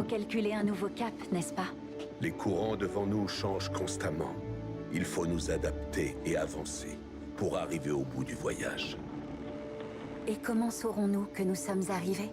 Vous calculez un nouveau cap, n'est-ce pas? Les courants devant nous changent constamment. Il faut nous adapter et avancer pour arriver au bout du voyage. Et comment saurons-nous que nous sommes arrivés?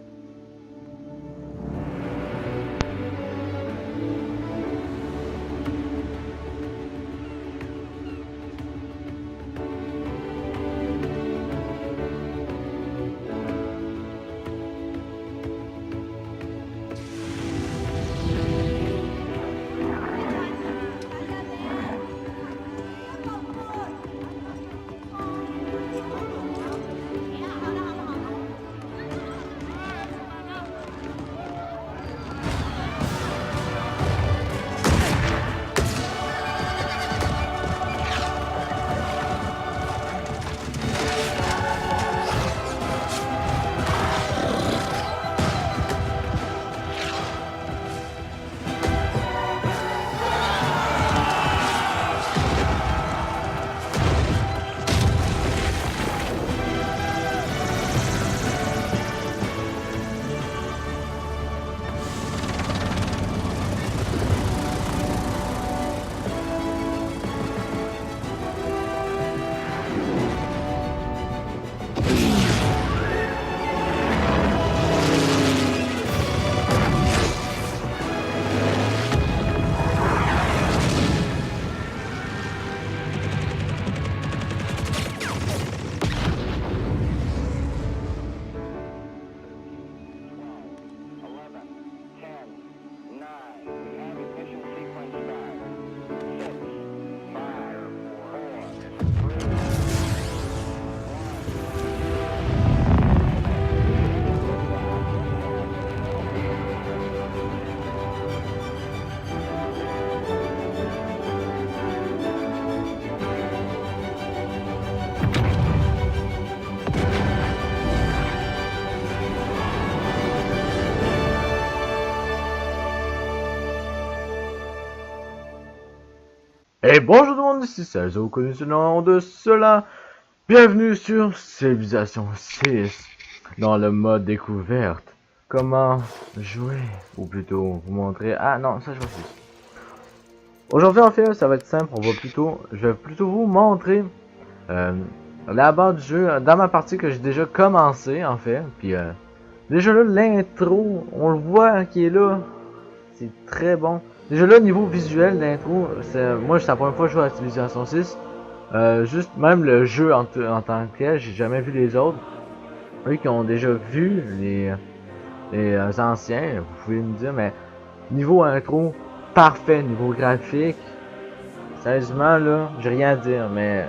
Et bonjour tout le monde, ici Serge, vous connaissez le nom de cela. Bienvenue sur Civilization 6, dans le mode découverte. Comment jouer, ou plutôt vous montrer... Ah non, ça je vois plus. Aujourd'hui en fait, ça va être simple, je vais plutôt vous montrer la base du jeu, dans ma partie que j'ai déjà commencé en fait. Puis déjà là, l'intro, on le voit qui est là, c'est très bon. Déjà là, niveau visuel d'intro, moi c'est la première fois que je joue à Civilization 6. Juste même le jeu en tant que tel, j'ai jamais vu les autres. Eux qui ont déjà vu les anciens, vous pouvez me dire, mais niveau intro, parfait, niveau graphique. Sérieusement là, j'ai rien à dire, mais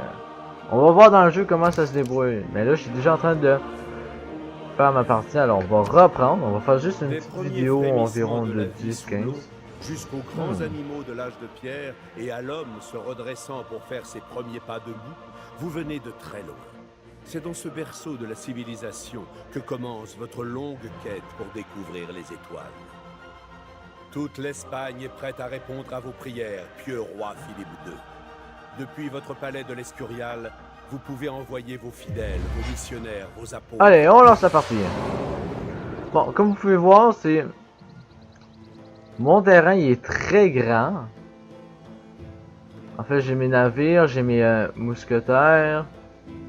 on va voir dans le jeu comment ça se débrouille. Mais là, je suis déjà en train de faire ma partie, alors on va reprendre, on va faire juste une petite vidéo environ de 10-15. Jusqu'aux grands animaux de l'âge de pierre et à l'homme se redressant pour faire ses premiers pas debout, vous venez de très loin. C'est dans ce berceau de la civilisation que commence votre longue quête pour découvrir les étoiles. Toute l'Espagne est prête à répondre à vos prières, pieux roi Philippe II. Depuis votre palais de l'Escurial, vous pouvez envoyer vos fidèles, vos missionnaires, vos apôtres... Allez, on lance la partie. Bon, comme vous pouvez voir, c'est... Mon terrain, il est très grand. En fait, j'ai mes navires, j'ai mes mousquetaires.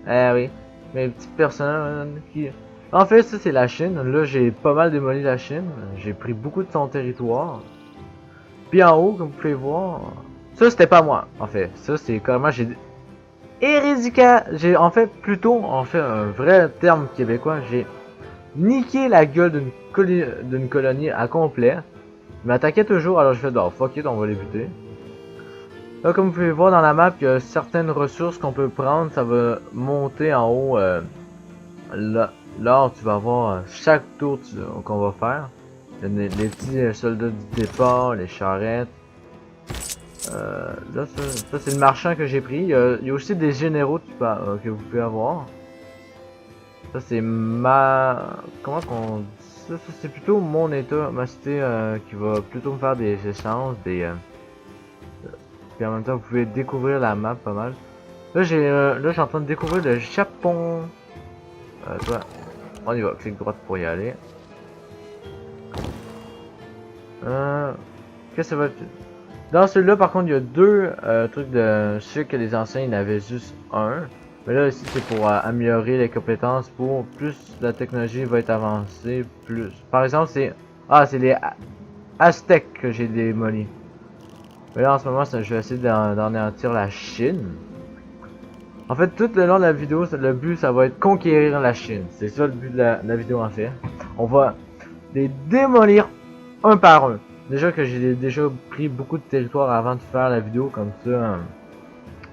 Eh oui, mes petits personnages qui... En fait, ça c'est la Chine. Là, j'ai pas mal démoli la Chine. J'ai pris beaucoup de son territoire. Puis en haut, comme vous pouvez voir... Ça, c'était pas moi, en fait. Ça, c'est carrément... J'ai... J'ai en fait un vrai terme québécois. J'ai niqué la gueule d'une colonie à complet. Il m'attaquait toujours, alors je fais oh fuck it, on va les buter. Là, comme vous pouvez voir dans la map, il y a certaines ressources qu'on peut prendre. Ça va monter en haut. Là, tu vas voir chaque tour qu'on va faire. Les petits soldats du départ, les charrettes. Là, ça c'est le marchand que j'ai pris. Il y a aussi des généraux que vous pouvez avoir. Ça c'est comment qu'on dit ça? C'est plutôt mon état, ma cité qui va plutôt me faire des échanges, puis en même temps vous pouvez découvrir la map pas mal. Là je suis en train de découvrir le Japon. Toi, on y va, clic droite pour y aller. Qu'est-ce que ça va être? Dans celui-là, par contre, il y a deux trucs de... Je sais que les anciens, ils en avaient juste un. Mais là, ici, c'est pour améliorer les compétences. Pour plus la technologie va être avancée, plus... Par exemple, c'est... Ah, c'est les Aztèques que j'ai démolis. Mais là, en ce moment, je vais essayer d'anéantir la Chine. En fait, tout le long de la vidéo, le but, ça va être conquérir la Chine. C'est ça le but de la vidéo, en fait. On va les démolir un par un. Déjà que j'ai déjà pris beaucoup de territoire avant de faire la vidéo, comme ça,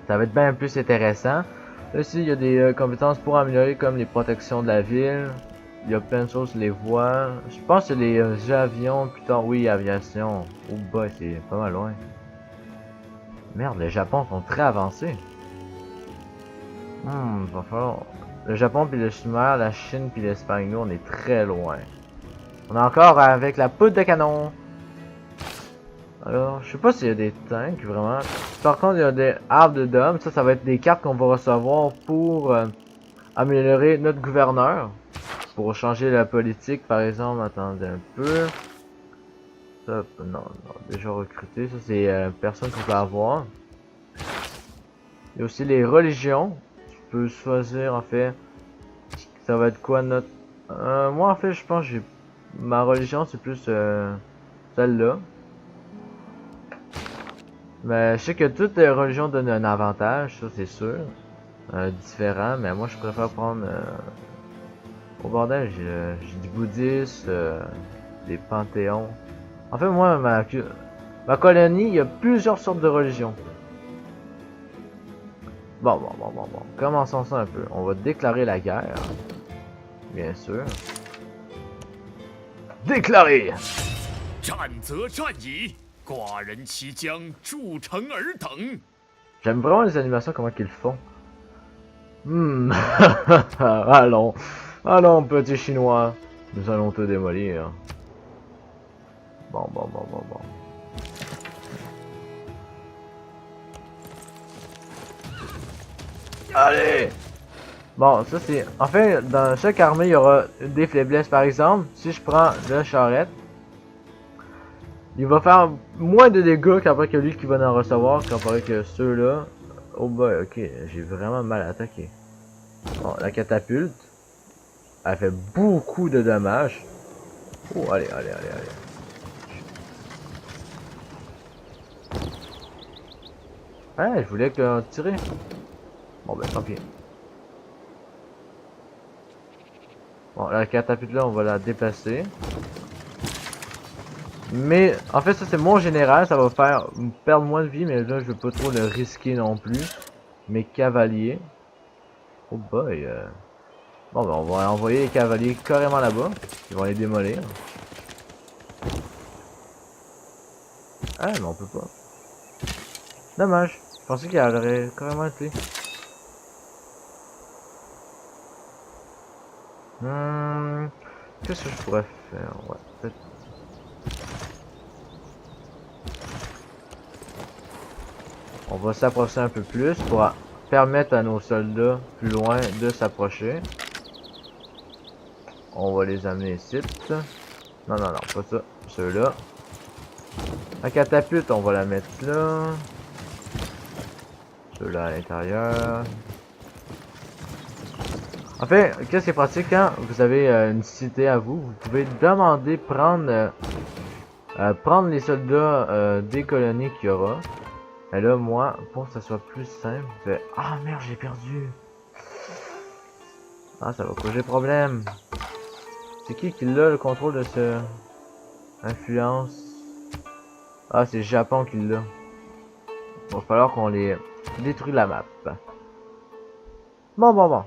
ça va être bien plus intéressant. Là, ici, il y a des compétences pour améliorer, comme les protections de la ville. Il y a plein de choses, les voies. Je pense que les avions, putain, oui, aviation. Oh, bah, c'est pas mal loin. Merde, les Japon sont très avancés. Va falloir... Le Japon puis le Chimère, la Chine puis l'Espagne, nous, on est très loin. On est encore avec la poudre de canon. Alors, je sais pas s'il y a des tanks, vraiment. Par contre, il y a des arbres de dôme. Ça va être des cartes qu'on va recevoir pour améliorer notre gouverneur. Pour changer la politique, par exemple. Attendez un peu. Ça, non, déjà recruté. Ça, c'est personne qu'on peut avoir. Il y a aussi les religions. Tu peux choisir, en fait. Ça va être quoi notre... moi, en fait, je pense que j'ai... Ma religion, c'est plus celle-là. Mais je sais que toutes les religions donnent un avantage, ça c'est sûr. Différent, mais moi je préfère prendre... Au bordel, j'ai du bouddhisme, des panthéons. En fait, moi, ma colonie, il y a plusieurs sortes de religions. Bon. Commençons ça un peu. On va déclarer la guerre. Bien sûr. Déclarer! 战则战矣，寡人其将筑城尔等。 J'aime vraiment les animations, comment qu'ils font. Allons, allons, petit chinois. Nous allons te démolir. Bon. Allez! Bon, ça c'est... En fait, dans chaque armée, il y aura des faiblesses. Par exemple, si je prends le charrette, il va faire moins de dégâts qu'après que lui qui va en recevoir, comparé que ceux-là. Oh bah, ok, j'ai vraiment mal attaqué. Bon, la catapulte, elle fait beaucoup de dommages. Oh, allez. Ah, je voulais que tirer. Bon, ben tant pis. Bon, la catapulte là, on va la déplacer. Mais, en fait, ça c'est mon général, ça va faire perdre moins de vie, mais là, je veux pas trop le risquer non plus. Mes cavaliers. Oh boy. Bon, ben, on va envoyer les cavaliers carrément là-bas. Ils vont les démolir. Ah, mais on peut pas. Dommage. Je pensais qu'il aurait carrément été. Qu'est-ce que je pourrais faire? Ouais, peut-être. On va s'approcher un peu plus pour permettre à nos soldats plus loin de s'approcher. On va les amener ici. Non, pas ça. Ceux-là. La catapulte, on va la mettre là. Ceux-là à l'intérieur. En fait, qu'est-ce qui est pratique quand vous avez une cité à vous, vous pouvez demander prendre les soldats des colonies qu'il y aura. Et là, moi, pour que ça soit plus simple, je fais... Ah merde, j'ai perdu. Ah, ça va causer problème. C'est qui l'a le contrôle de ce... Influence? Ah, c'est Japon qui l'a. Bon, il va falloir qu'on les détruise la map. Bon.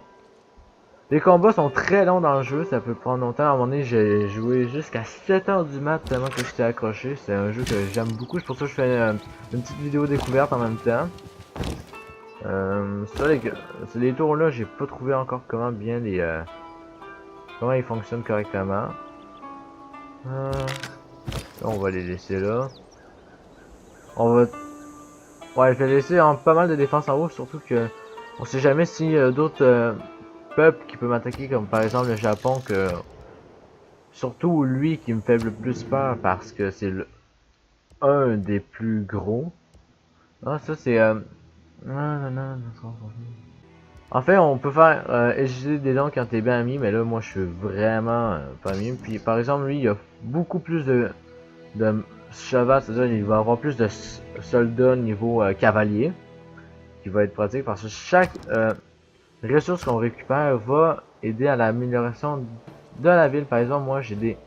Les combats sont très longs dans le jeu, ça peut prendre longtemps. À un moment donné, j'ai joué jusqu'à 7h du mat tellement que j'étais accroché. C'est un jeu que j'aime beaucoup, c'est pour ça que je fais une petite vidéo découverte en même temps. Les tours là, j'ai pas trouvé encore comment bien comment ils fonctionnent correctement. Là, on va les laisser là. Ouais, je vais laisser pas mal de défense en haut, surtout que on sait jamais si d'autres peuples qui peuvent m'attaquer, comme par exemple le Japon, que Surtout lui qui me fait le plus peur parce que c'est un des plus gros. Ah, ça c'est... non, non, non, non. En fait, on peut faire utiliser des dons quand t'es bien ami, mais là, moi, je suis vraiment pas ami. Puis, par exemple, lui, il a beaucoup plus de cheval, c'est-à-dire il va avoir plus de soldats niveau cavalier, qui va être pratique parce que chaque ressource qu'on récupère va aider à l'amélioration de la ville. Par exemple, moi, j'ai des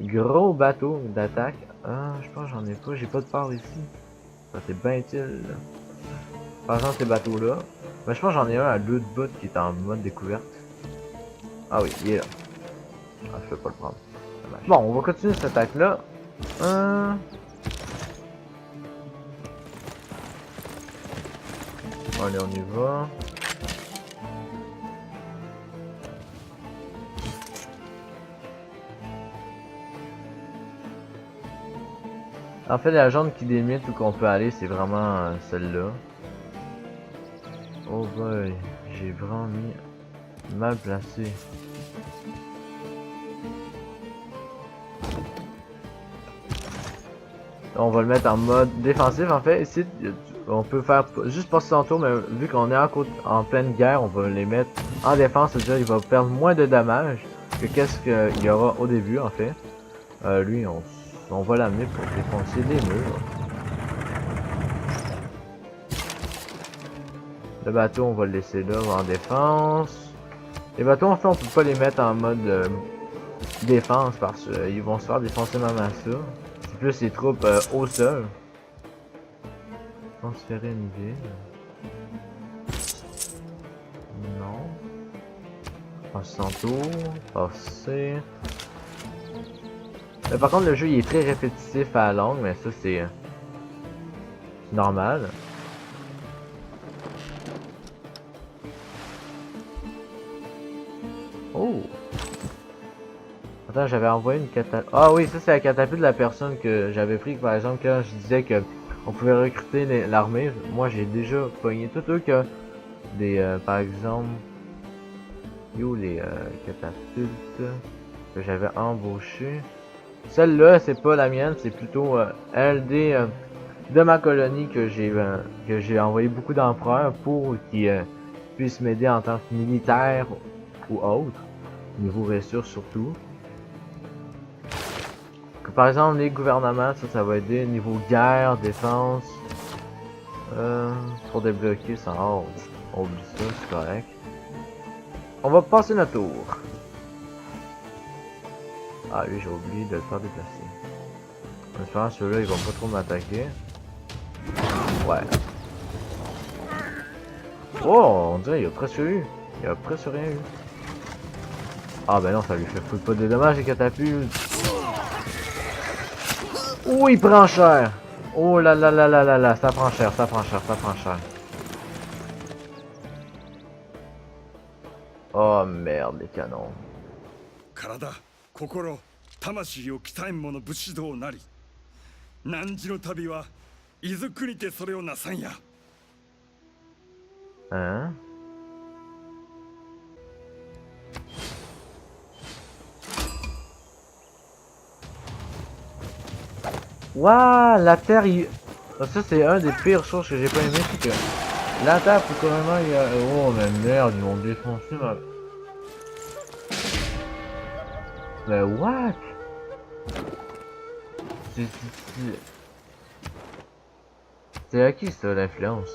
gros bateaux d'attaque. Ah, je pense que j'en ai pas, j'ai pas de part ici. Ça, c'est bien utile. Par exemple, ces bateaux-là. Mais je pense que j'en ai un à l'autre bout qui est en mode découverte. Ah oui, il est là. Ah, je peux pas le prendre. Dommage. Bon, on va continuer cette attaque-là. Allez, on y va. En fait, la zone qui délimite où qu'on peut aller, c'est vraiment celle-là. Oh boy, j'ai vraiment mis mal placé. On va le mettre en mode défensif. En fait, ici, on peut faire juste passer son tour, mais vu qu'on est en pleine guerre, on va les mettre en défense. C'est-à-dire qu'il va perdre moins de dommages que qu'est-ce qu'il y aura au début, en fait. Lui, on va l'amener pour défoncer les murs. Le bateau, on va le laisser là, en défense. Les bateaux, en fait, on peut pas les mettre en mode défense parce qu'ils vont se faire défoncer même à ça. C'est plus les troupes au sol. Transférer une ville. Non. Passer son tour. Passer. Mais par contre, le jeu il est très répétitif à la longue, mais ça c'est normal. Oh! Attends, j'avais envoyé une catapulte. Ah oui, ça c'est la catapulte de la personne que j'avais pris, par exemple, quand je disais que on pouvait recruter l'armée. Moi j'ai déjà pogné tout eux que des, par exemple, yo les catapultes que j'avais embauchées. Celle-là, c'est pas la mienne, c'est plutôt LD de ma colonie que j'ai envoyé beaucoup d'empereurs pour qu'ils puissent m'aider en tant que militaire ou autre, niveau ressources surtout. Que, par exemple, les gouvernements, ça va aider niveau guerre, défense. Pour débloquer ça, on oublie ça, c'est correct. On va passer notre tour. Ah lui j'ai oublié de le faire déplacer. En espérant que ceux-là ils vont pas trop m'attaquer. Ouais. Oh on dirait il y a presque eu. Il y a presque rien eu. Ah ben non ça lui fait full pas de dommages les catapultes. Ouh il prend cher. Oh là là là là là là, ça prend cher, ça prend cher, ça prend cher. Oh merde les canons. 心、魂を鍛えん者武士道なり。汝の旅は伊豆国でそれをなさんや。Hein? Waouh, la terre, ça c'est un des pires choses que j'ai pas aimé, c'est que la terre, faut quand même, il y a... Oh mais merde, ils m'ont défoncé ma... Mais what? C'est à qui ça l'influence?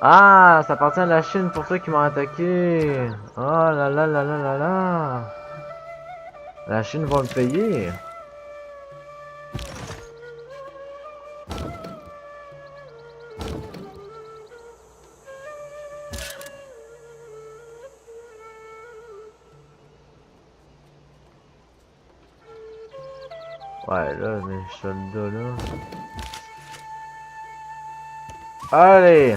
Ah, ça appartient à la Chine pour ceux qui m'ont attaqué. Oh là là là là là là. La Chine va me payer. Ouais, là, mes soldats là. Allez!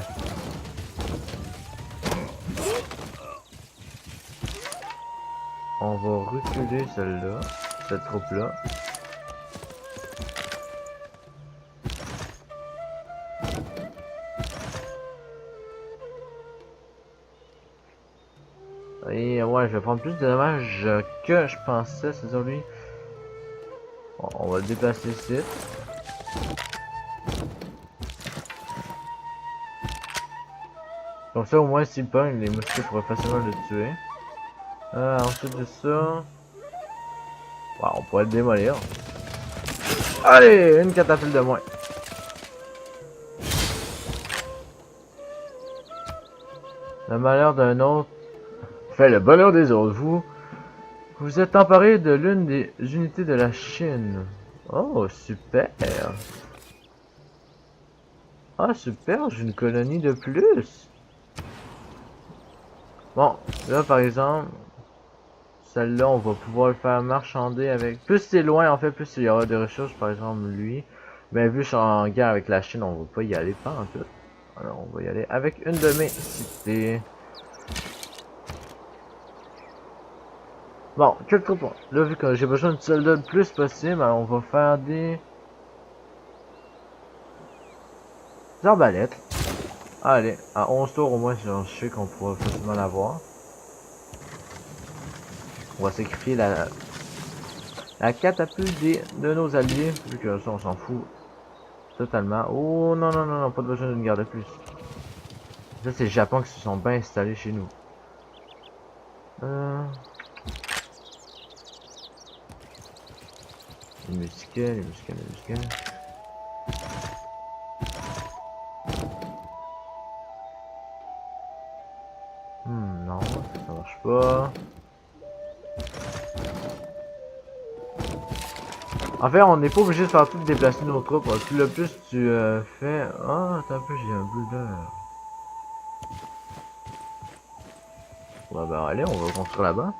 On va reculer celle-là, cette troupe-là. Et ouais, je vais prendre plus de dommages que je pensais, c'est sur lui. Bon, on va le déplacer ici. Comme ça, au moins, s'il pogne, les mosquées pourraient facilement le tuer. Ensuite de ça... Ouais, on pourrait le démolir. Allez, une catapulte de moins. Le malheur d'un autre fait le bonheur des autres. Vous êtes emparé de l'une des unités de la Chine. Oh, super. Ah, super, j'ai une colonie de plus. Bon, là, par exemple, celle-là, on va pouvoir le faire marchander avec... Plus c'est loin, en fait, plus il y aura des ressources, par exemple, lui. Mais vu que je suis en guerre avec la Chine, on va pas y aller, pas en tout. Alors, on va y aller avec une de mes cités. Bon, quelques points. Là, vu que j'ai besoin de soldats le plus possible, alors on va faire des arbalètes. Allez, à 11 tours au moins, je sais qu'on pourra facilement l'avoir. On va sacrifier la catapulte de nos alliés, vu que ça, on s'en fout totalement. Oh non, non, non, non, pas besoin d'une garde de plus. Ça, c'est le Japon qui se sont bien installés chez nous. Les musquets, les musquets, les musquets. Non, ça marche pas. En fait, on n'est pas obligé de faire tout déplacer nos troupes. Plus le plus tu fais... Ah, attends un peu, j'ai un builder. Ouais, ben allez, on va construire là-bas.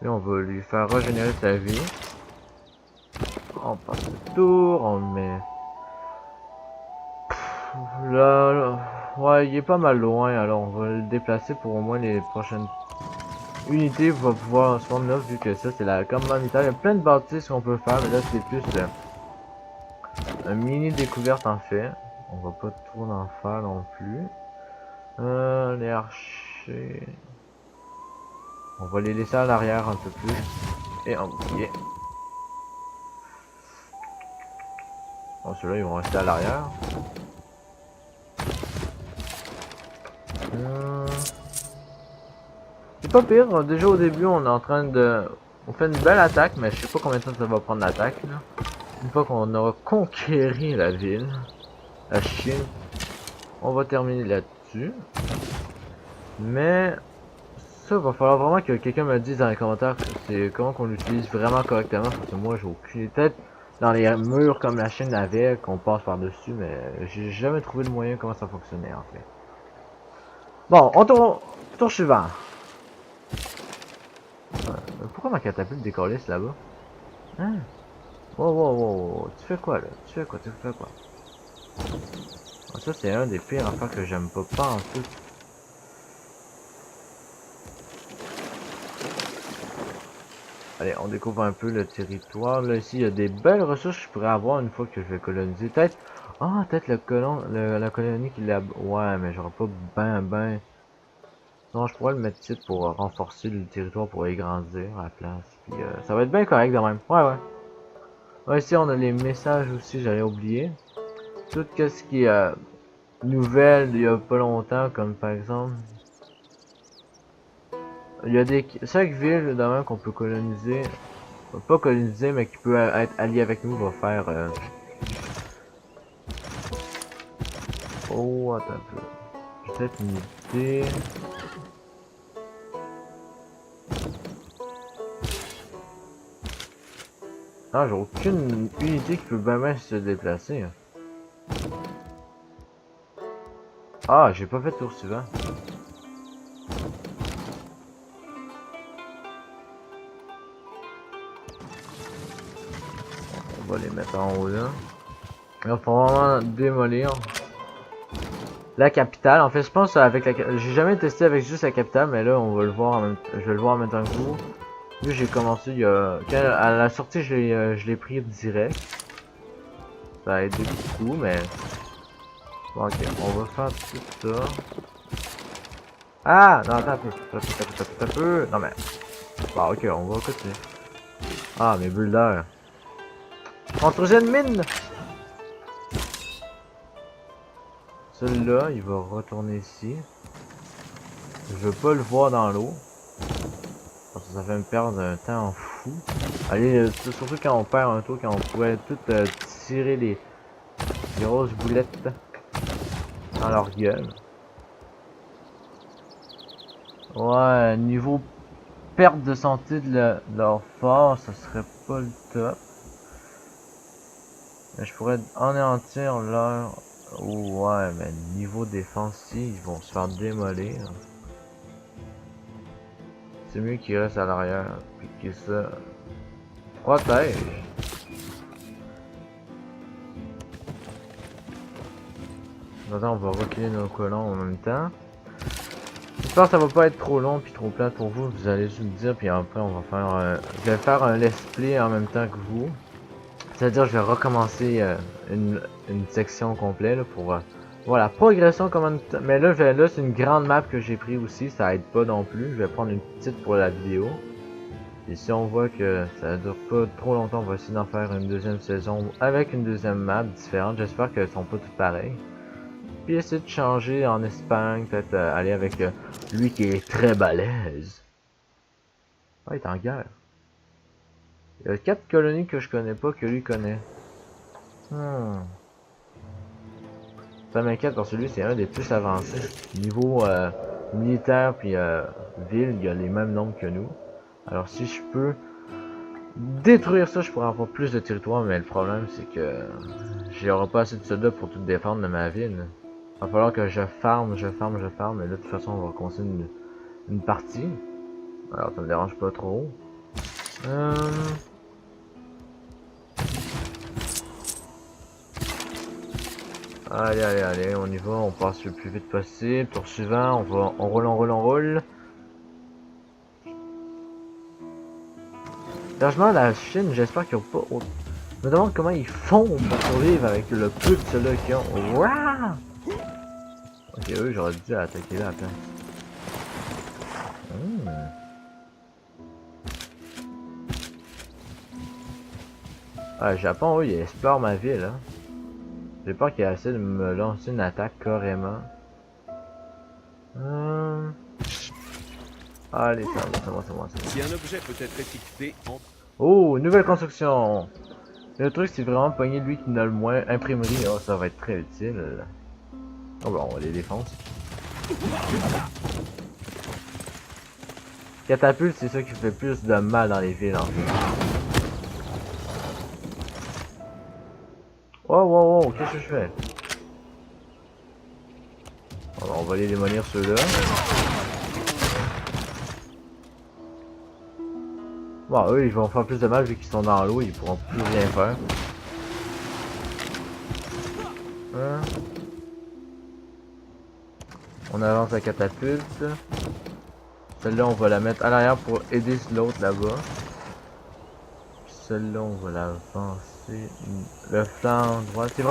Et on va lui faire régénérer sa vie. On passe le tour, on le met... Là, ouais, il est pas mal loin, alors on va le déplacer pour au moins les prochaines unités va pouvoir se prendre là, vu que ça c'est la commande militaire. Il y a plein de bâtisses qu'on peut faire, mais là c'est plus un mini découverte en fait. On va pas trop en faire non plus. Les archers, on va les laisser à l'arrière un peu plus et en bouclier. Bon, ceux-là ils vont rester à l'arrière. C'est pas pire, déjà au début on est en train de... On fait une belle attaque, mais je sais pas combien de temps ça va prendre l'attaque là. Une fois qu'on aura conquéri la ville, la Chine, on va terminer là-dessus. Mais ça va falloir vraiment que quelqu'un me dise dans les commentaires que c'est comment qu'on l'utilise vraiment correctement, parce que moi j'ai aucune tête dans les murs comme la Chine avait, qu'on passe par-dessus, mais j'ai jamais trouvé le moyen comment ça fonctionnait en fait. Bon, on tour suivant. Pourquoi ma catapulte décollisse là-bas? Hein? Wow, wow, wow, tu fais quoi là? Tu fais quoi? Tu fais quoi? Ah, ça c'est un des pires affaires que j'aime pas en tout. Allez, on découvre un peu le territoire. Là ici, il y a des belles ressources que je pourrais avoir une fois que je vais coloniser. Peut-être... Ah, peut-être la colonie qui l'a... Ouais, mais j'aurais pas ben... Non, je pourrais le mettre ici pour renforcer le territoire, pour agrandir à la place. Puis ça va être bien correct quand même. Ouais, ouais. Ouais, ici on a les messages aussi, j'allais oublier. Tout ce qui est nouvelle il y a pas longtemps, comme par exemple... Il y a des 5 villes de même qu'on peut coloniser. Pas coloniser, mais qui peut être allié avec nous, va faire... Oh, attends un peu. J'ai peut-être une idée... Ah, j'ai aucune unité qui peut bien se déplacer. Ah, j'ai pas fait tour suivant. On va les mettre en haut là. Il va vraiment démolir la capitale. En fait, je pense avec la... J'ai jamais testé avec juste la capitale, mais là, on va le voir en même... je vais le voir en même temps que vous. Vu j'ai commencé il y a... à la sortie, je l'ai pris direct. Ça a aidé beaucoup, mais... Bon, ok, on va faire tout ça. Ah! Non, attends un peu. Attends un peu. Non, mais... Bon, ok, on va continuer. Ah, mes bulles d'air. Contre-jet de mine! Celui-là, il va retourner ici. Je veux pas le voir dans l'eau. Parce que ça fait me perdre un temps fou. Allez, surtout quand on perd un tour, quand on pourrait tout tirer des grosses boulettes dans leur gueule. Ouais, niveau perte de santé de leur force, ça serait pas le top. Mais je pourrais anéantir leur... Oh, ouais, mais niveau défensif, ils vont se faire démolir. C'est mieux qu'ils restent à l'arrière. Piquer ça. Protège. Maintenant, on va reculer nos colons en même temps. J'espère que ça va pas être trop long puis trop plat pour vous. Vous allez juste me dire, puis après, on va faire. Je vais faire un let's play en même temps que vous. C'est-à-dire, je vais recommencer une section complète là, pour voir la progression. Mais là, c'est une grande map que j'ai pris aussi. Ça aide pas non plus. Je vais prendre une petite pour la vidéo. Et si on voit que ça dure pas trop longtemps, on va essayer d'en faire une deuxième saison avec une deuxième map différente. J'espère qu'elles sont pas toutes pareilles. Puis essayer de changer en Espagne. Peut-être aller avec lui qui est très balèze. Ah, il est en guerre. Il y a 4 colonies que je connais pas que lui connaît. Ça m'inquiète parce que lui c'est un des plus avancés. Niveau militaire puis ville, il y a les mêmes nombres que nous. Alors si je peux détruire ça, je pourrais avoir plus de territoire, mais le problème c'est que j'aurai pas assez de soldats pour tout défendre de ma ville. Il va falloir que je farme, mais là de toute façon on va continuer une partie. Alors ça me dérange pas trop. Allez, on y va, on passe le plus vite possible. Tour suivant, on roule. Franchement, la Chine, j'espère qu'ils ont pas... Je me demande comment ils font pour survivre avec le peu de ceux-là qu'ils ont. Ouah! Ok, eux, j'aurais dû attaquer là à la place. Ah, le Japon, eux, ils explorent ma ville, hein. J'ai peur qu'il essaie de me lancer une attaque carrément. Allez, c'est moi. Si un objet peut être étiqueté en... Oh, nouvelle construction! Le truc, c'est vraiment pogner lui qui n'a le moins. Imprimerie, oh, ça va être très utile. Oh, bon, on va les défoncer. Catapulte, c'est ça qui fait plus de mal dans les villes en fait. Wow, qu'est-ce que je fais? On va les démolir ceux-là. Bon, eux, ils vont faire plus de mal vu qu'ils sont dans l'eau, ils pourront plus rien faire. On avance la catapulte. Celle-là, on va la mettre à l'arrière pour aider l'autre là-bas. Celle-là, on va l'avancer. Le flanc droit. C'est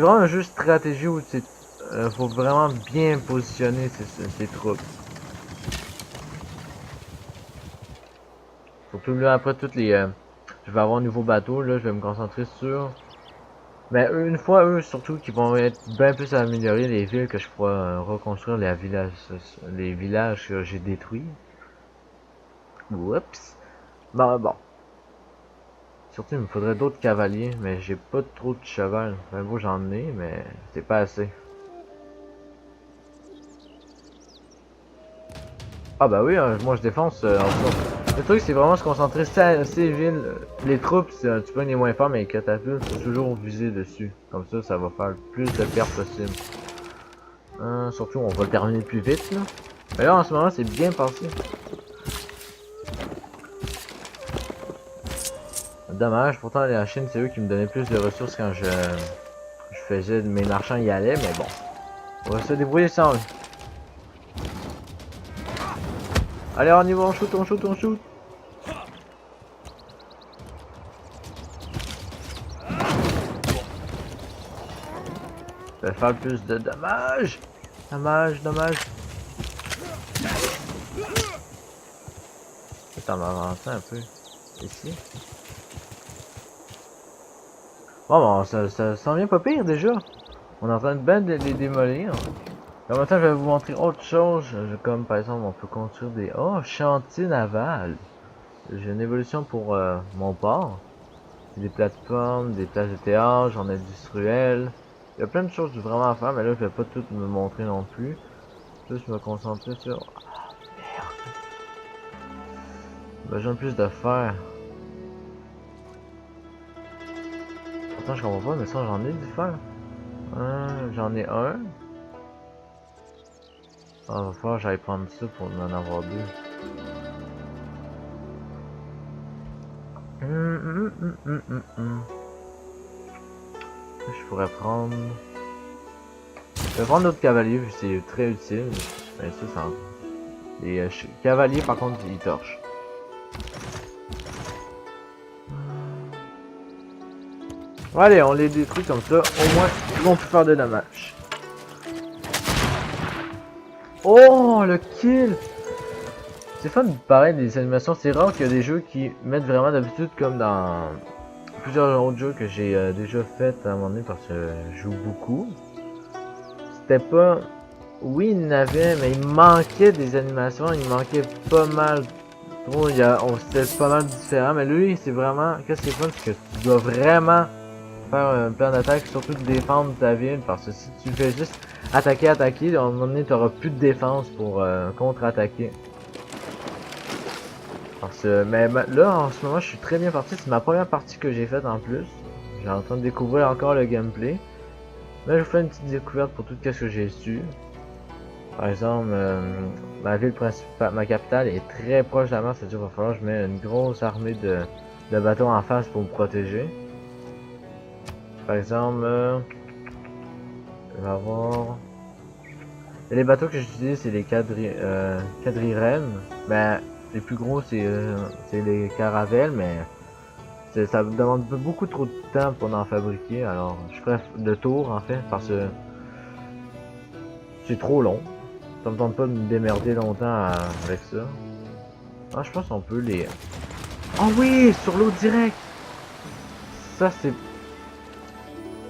vraiment un jeu de stratégie où faut vraiment bien positionner ses troupes. Surtout là, après toutes les... je vais avoir un nouveau bateau, là, je vais me concentrer sur... Mais une fois, eux, surtout, qui vont être bien plus améliorés, les villes que je pourrai reconstruire, les villages que j'ai détruits. Oups. Bon. Surtout, il me faudrait d'autres cavaliers, mais j'ai pas trop de cheval. Enfin, bon, j'en ai, mais c'est pas assez. Ah bah oui, hein, moi je défonce le truc c'est vraiment se concentrer ces villes, les troupes tu peux les moins forts mais les catapultes faut toujours viser dessus. Comme ça va faire le plus de pertes possible. Surtout on va le terminer plus vite là. Mais là en ce moment c'est bien passé. Dommage, pourtant la Chine c'est eux qui me donnaient plus de ressources quand je faisais mes marchands y allaient mais bon. On va se débrouiller sans eux. Allez, on y va, on shoot. Je vais faire plus de dommages. Dommage. Attends, on va avancer un peu. Ici. Bon, ça s'en vient pas pire déjà. On est en train de bien les démolir. En même temps, je vais vous montrer autre chose. Comme par exemple, on peut construire des... Oh, chantier naval. J'ai une évolution pour mon port. Des plateformes, des places de théâtre, j'en ai industriel. Il y a plein de choses vraiment à faire, mais là, je vais pas tout me montrer non plus. Là, je me concentrer sur... Ah, merde. Besoin de plus de fer. Pourtant, je comprends pas, mais ça, j'en ai du fer. J'en ai un. Ah, va falloir que j'aille prendre ça pour en avoir deux. Je pourrais prendre... Je vais prendre d'autres cavaliers, vu que c'est très utile. Mais ça, les cavaliers, par contre, ils torchent. Allez, on les détruit comme ça. Au moins, ils vont plus faire de dommages. Oh, le kill! C'est fun de parler des animations. C'est rare qu'il y a des jeux qui mettent vraiment d'habitude, comme dans plusieurs autres jeux que j'ai déjà fait à un moment donné parce que je joue beaucoup. C'était pas... Oui, il y en avait, mais il manquait des animations. Il manquait pas mal. Trop, c'était pas mal différent. Mais lui, c'est vraiment... Qu'est-ce qui est fun, c'est que tu dois vraiment faire un plan d'attaque, surtout de défendre ta ville. Parce que si tu fais juste attaquer, à un moment donné, tu auras plus de défense pour contre-attaquer. Mais là, en ce moment, je suis très bien parti. C'est ma première partie que j'ai faite en plus. J'ai en train de découvrir encore le gameplay. Mais je vous fais une petite découverte pour tout ce que j'ai su. Par exemple, ma ville principale, ma capitale est très proche de la mer. C'est-à-dire qu'il va falloir que je mette une grosse armée de bateaux en face pour me protéger. Par exemple, je vais avoir... Et les bateaux que j'utilise, c'est les quadrirèmes. Ben, les plus gros, c'est les caravelles, mais ça me demande beaucoup trop de temps pour en fabriquer. Alors, je ferai le tour, en fait, parce que c'est trop long. Ça me tente pas de me démerder longtemps avec ça. Ah, je pense qu'on peut les... Oh oui, sur l'eau direct. Ça,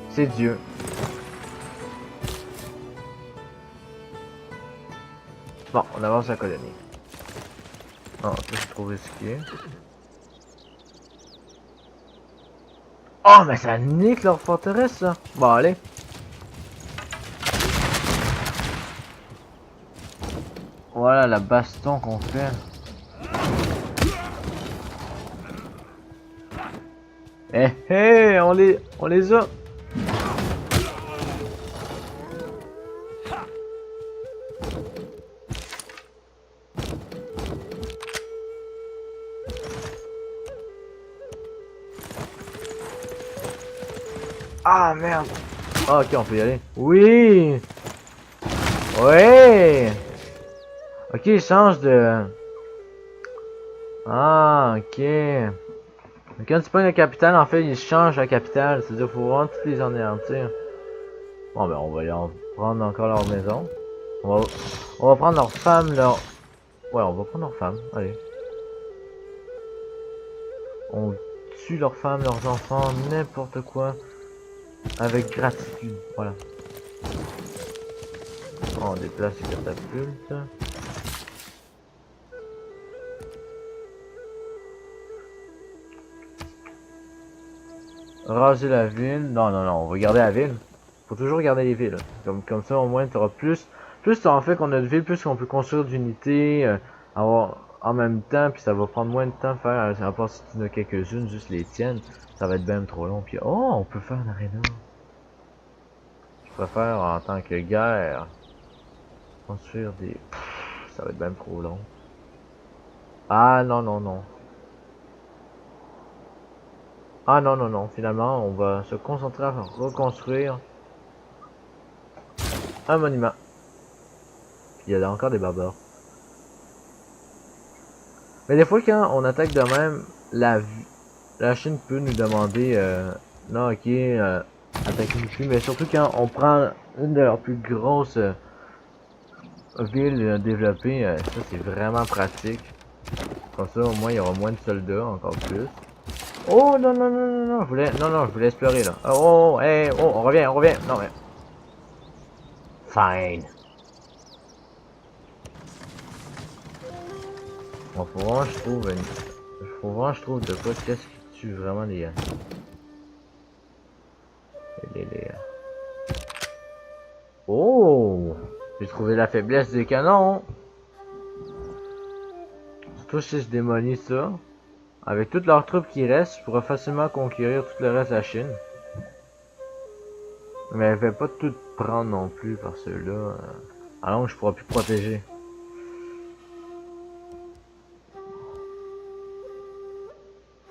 c'est Dieu. Bon, on avance la colonie. Oh, ça c'est trop risqué. Oh, mais ça nique leur forteresse, ça. Bon, allez. Voilà la baston qu'on fait. Eh, eh, on les a. Ah merde. Ah, ok, on peut y aller. Oui. Ouais. Ok, il change de... Ah, ok. Quand tu prends la capitale, en fait, il change la capitale. C'est-à-dire qu'il faut vraiment toutes les anéantir. Bon, ben, on va en prendre encore leur maison. On va prendre leurs femmes, Ouais, on va prendre leurs femmes. Allez. On tue leurs femmes, leurs enfants, n'importe quoi. Avec gratitude, voilà. On déplace les catapultes. Raser la ville. Non, non, non, on va garder la ville. Faut toujours garder les villes. Comme ça, au moins, tu auras plus. Plus en fait qu'on a de villes, plus on peut construire d'unités en même temps. Puis ça va prendre moins de temps de faire. À part si tu en as quelques-unes, juste les tiennes. Ça va être bien trop long. Puis, oh, on peut faire une arena. Je préfère en tant que guerre construire des... ça va être bien trop long. Ah non, non, non. Ah non, non, non. Finalement, on va se concentrer à reconstruire un monument. Il y a encore des barbares. Mais des fois, quand on attaque de même, la Chine peut nous demander non, ok, attaquez-nous plus. Mais surtout quand on prend une de leurs plus grosses ville développée, ça c'est vraiment pratique. Comme ça, au moins, il y aura moins de soldats, encore plus. Oh non, non, non, non, non, je voulais explorer là. Oh, oh, hey, oh, on revient, on revient. Non, mais. Fine. Bon, faut vraiment, je trouve de quoi, qu'est-ce qui tue vraiment les. Oh! J'ai trouvé la faiblesse des canons. Surtout si je démolis ça. Avec toutes leurs troupes qui restent, je pourrais facilement conquérir tout le reste de la Chine. Mais elle va pas tout prendre non plus par ceux-là. Alors je pourrais plus protéger.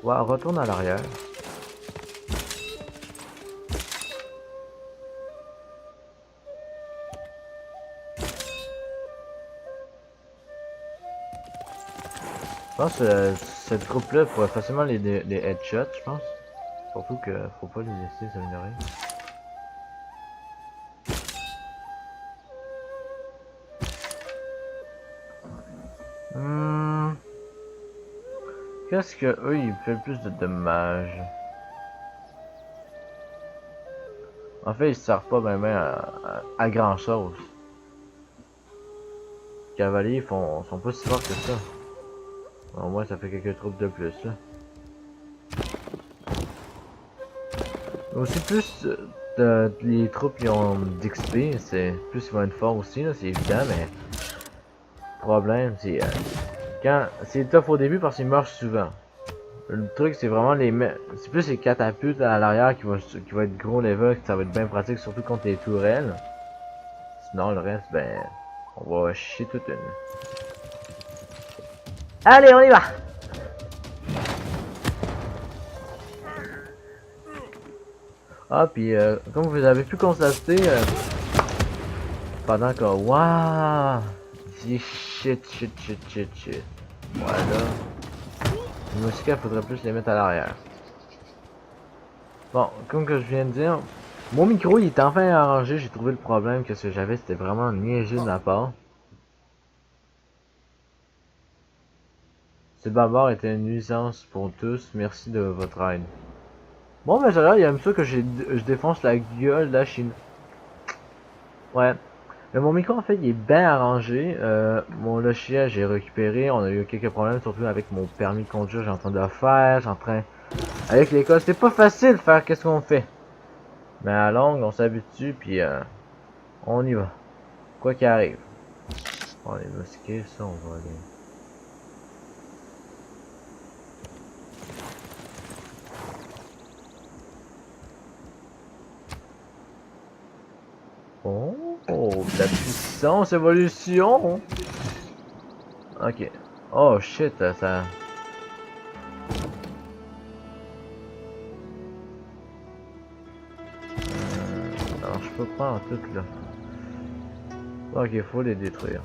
Ouais, retourne à l'arrière. Je pense que cette troupe-là pourrait facilement les headshots, je pense. Surtout que faut pas les laisser s'améliorer. Qu'est-ce que eux ils font plus de dommages? En fait ils servent pas même à grand chose. Les cavaliers sont pas si forts que ça. Au moins ça fait quelques troupes de plus là. Aussi plus les troupes qui ont d'XP, c'est plus ils vont être forts aussi là, c'est évident, mais le problème c'est quand c'est tough au début parce qu'ils meurent souvent. Le truc c'est vraiment c'est plus les catapultes à l'arrière qui vont être gros level, que ça va être bien pratique surtout contre les tourelles. Sinon le reste ben on va chier toute une. Allez on y va! Ah puis comme vous avez pu constater pendant que waouh shit. Voilà. Les mousquets, faudrait plus les mettre à l'arrière. Bon, comme que je viens de dire, mon micro il est enfin arrangé, j'ai trouvé le problème que ce que j'avais c'était vraiment niaiseux de ma part. Ce barbare était une nuisance pour tous, merci de votre aide. Bon ben il aime ça que je défonce la gueule de la Chine. Ouais. Mais mon micro en fait il est bien arrangé, mon logiciel j'ai récupéré, on a eu quelques problèmes surtout avec mon permis de conduire, j'ai en train de le faire, avec l'école, c'est pas facile de faire qu'est-ce qu'on fait. Mais à longue on s'habitue puis on y va. Quoi qu'il arrive. Bon les mosquées ça on va aller. Oh, la puissance évolution. Ok. Oh shit, ça. Alors je peux pas en tout là. Ok, faut les détruire.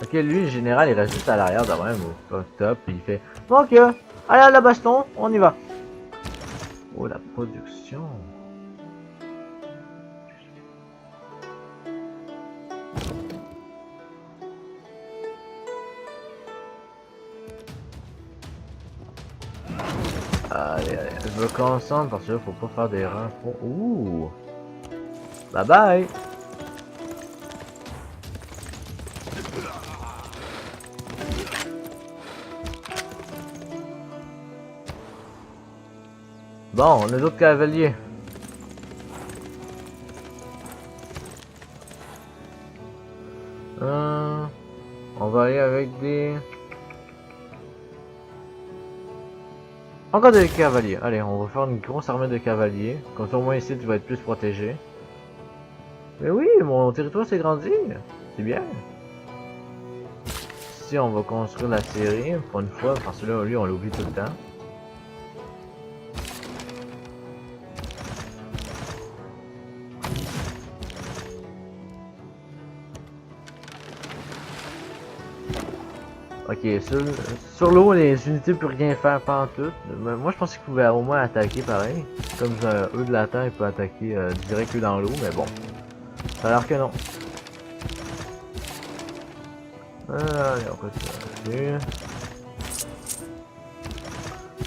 Ok, lui, le général, il reste juste à l'arrière de même, au top, puis il fait ok, allez à la baston, on y va. Oh, la production. Allez, je me concentre parce que là, faut pas faire des rangs. Ouh. Bye bye. Bon, on a d'autres cavaliers. On va aller avec des... Encore des cavaliers. Allez, on va faire une grosse armée de cavaliers. Comme ça au moins ici tu vas être plus protégé. Mais oui, mon territoire s'est grandi. C'est bien. aussi, on va construire la série pour une fois, parce que là, lui, on l'oublie tout le temps. Ok, sur l'eau, les unités peuvent rien faire pas en tout. Mais moi, je pensais qu'ils pouvaient au moins attaquer pareil. Comme eux de la terre, ils peuvent attaquer direct dans l'eau, mais bon. Ça a l'air que non. Allez, on continue.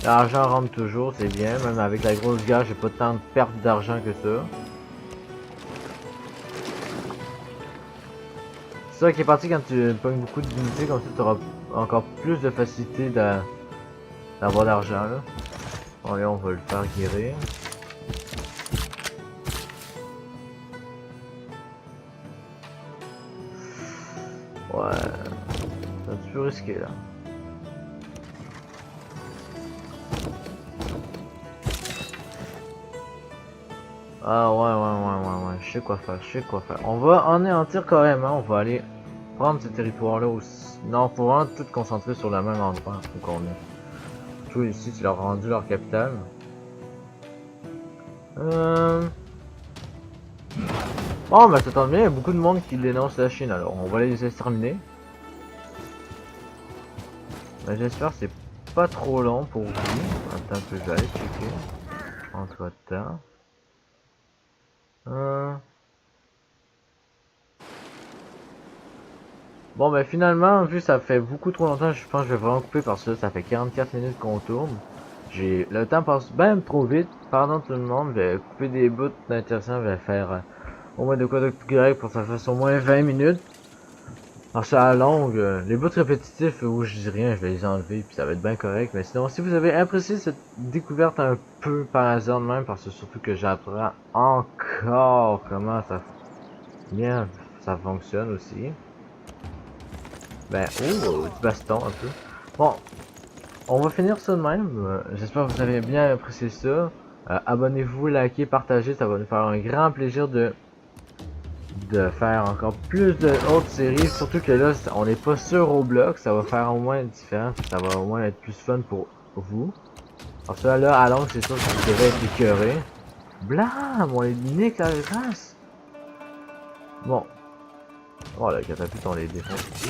L'argent rentre toujours, c'est bien. Même avec la grosse guerre, j'ai pas tant de perte d'argent que ça. C'est ça qui est parti quand tu pognes beaucoup d'unités, comme ça tu auras encore plus de facilité d'avoir d'argent là. Bon, là on va le faire guérir. Ouais, c'est un petit peu risqué là. Ah ouais, je sais quoi faire, On va anéantir carrément, on va aller prendre ce territoire là aussi. Non, faut vraiment tout concentrer sur le même endroit qu'on est. Tout ici, tu leur as rendu leur capitale. Bon, bah ça tombe bien, il y a beaucoup de monde qui dénonce la Chine, alors on va les exterminer. Mais j'espère que c'est pas trop long pour vous. Attends un peu, je vais aller checker. Entre temps. Bon ben finalement, vu que ça fait beaucoup trop longtemps, je pense que je vais vraiment couper parce que ça fait 44 minutes qu'on tourne. Le temps passe même trop vite, pardon tout le monde, je vais couper des bouts d'intéressants, je vais faire au moins de quoi de grec pour que ça fasse au moins 20 minutes. Parce que à la longue, les bouts répétitifs où je dis rien, je vais les enlever puis ça va être bien correct. Mais sinon, si vous avez apprécié cette découverte un peu par hasard de même, parce que surtout que j'apprends encore comment bien ça fonctionne aussi. Ben, oh, du baston un peu. Bon, on va finir ça de même. J'espère que vous avez bien apprécié ça. Abonnez-vous, likez, partagez, ça va nous faire un grand plaisir de faire encore plus de autres séries. Surtout que là, on n'est pas sur Roblox, ça va faire au moins différent, ça va au moins être plus fun pour vous. Parce que là, à longue, c'est sûr que vous devez être écœuré. Blam, on les nique la race. Bon. Oh, la catapulte, on les défonce ici.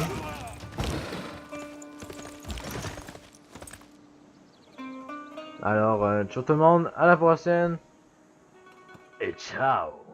Alors, ciao tout le monde, à la prochaine. Et ciao.